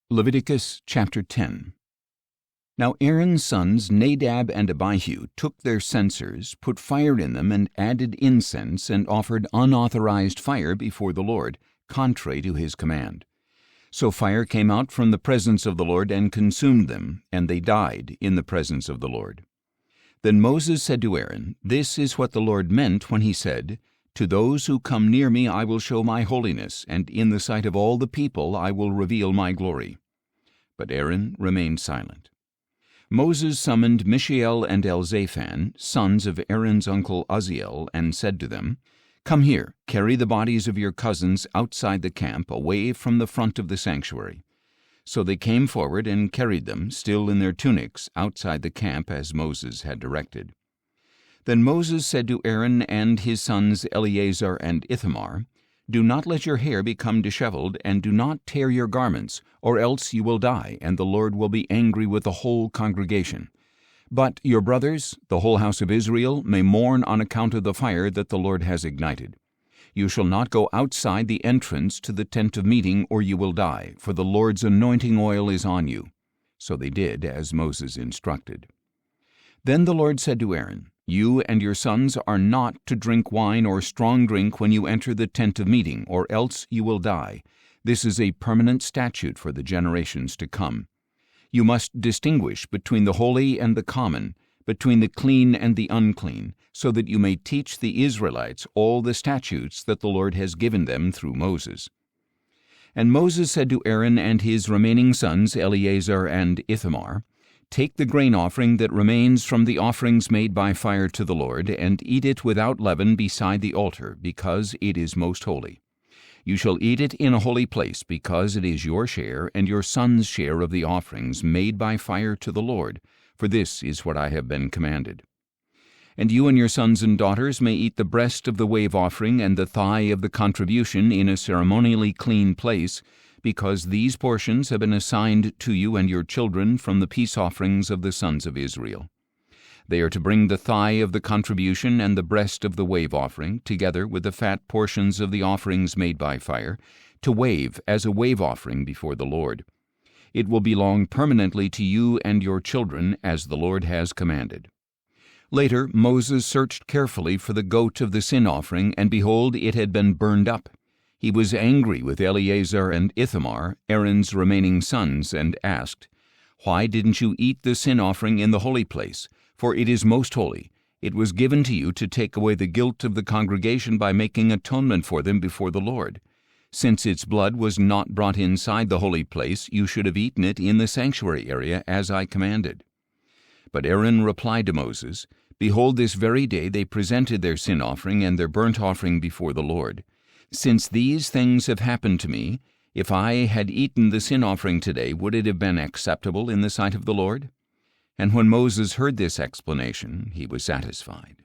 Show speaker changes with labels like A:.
A: Leviticus chapter 10. Now Aaron's sons Nadab and Abihu took their censers, put fire in them, and added incense, and offered unauthorized fire before the Lord, contrary to his command. So fire came out from the presence of the Lord and consumed them, and they died in the presence of the Lord. Then Moses said to Aaron, "This is what the Lord meant when he said, 'To those who come near me I will show my holiness, and in the sight of all the people I will reveal my glory.'" But Aaron remained silent. Moses summoned Mishael and Elzaphan, sons of Aaron's uncle Uzziel, and said to them, "Come here, carry the bodies of your cousins outside the camp, away from the front of the sanctuary." So they came forward and carried them, still in their tunics, outside the camp as Moses had directed. Then Moses said to Aaron and his sons Eleazar and Ithamar, "Do not let your hair become disheveled, and do not tear your garments, or else you will die, and the Lord will be angry with the whole congregation. But your brothers, the whole house of Israel, may mourn on account of the fire that the Lord has ignited. You shall not go outside the entrance to the tent of meeting, or you will die, for the Lord's anointing oil is on you." So they did as Moses instructed. Then the Lord said to Aaron, "You and your sons are not to drink wine or strong drink when you enter the tent of meeting, or else you will die. This is a permanent statute for the generations to come. You must distinguish between the holy and the common, between the clean and the unclean, so that you may teach the Israelites all the statutes that the Lord has given them through Moses." And Moses said to Aaron and his remaining sons Eleazar and Ithamar, "Take the grain offering that remains from the offerings made by fire to the Lord, and eat it without leaven beside the altar, because it is most holy. You shall eat it in a holy place, because it is your share and your son's share of the offerings made by fire to the Lord, for this is what I have been commanded. And you and your sons and daughters may eat the breast of the wave offering and the thigh of the contribution in a ceremonially clean place, because these portions have been assigned to you and your children from the peace offerings of the sons of Israel. They are to bring the thigh of the contribution and the breast of the wave offering, together with the fat portions of the offerings made by fire, to wave as a wave offering before the Lord. It will belong permanently to you and your children, as the Lord has commanded." Later Moses searched carefully for the goat of the sin offering, and behold, it had been burned up. He was angry with Eleazar and Ithamar, Aaron's remaining sons, and asked, "Why didn't you eat the sin offering in the holy place? For it is most holy. It was given to you to take away the guilt of the congregation by making atonement for them before the Lord. Since its blood was not brought inside the holy place, you should have eaten it in the sanctuary area, as I commanded." But Aaron replied to Moses, "Behold, this very day they presented their sin offering and their burnt offering before the Lord. Since these things have happened to me, if I had eaten the sin offering today, would it have been acceptable in the sight of the Lord?" And when Moses heard this explanation, he was satisfied.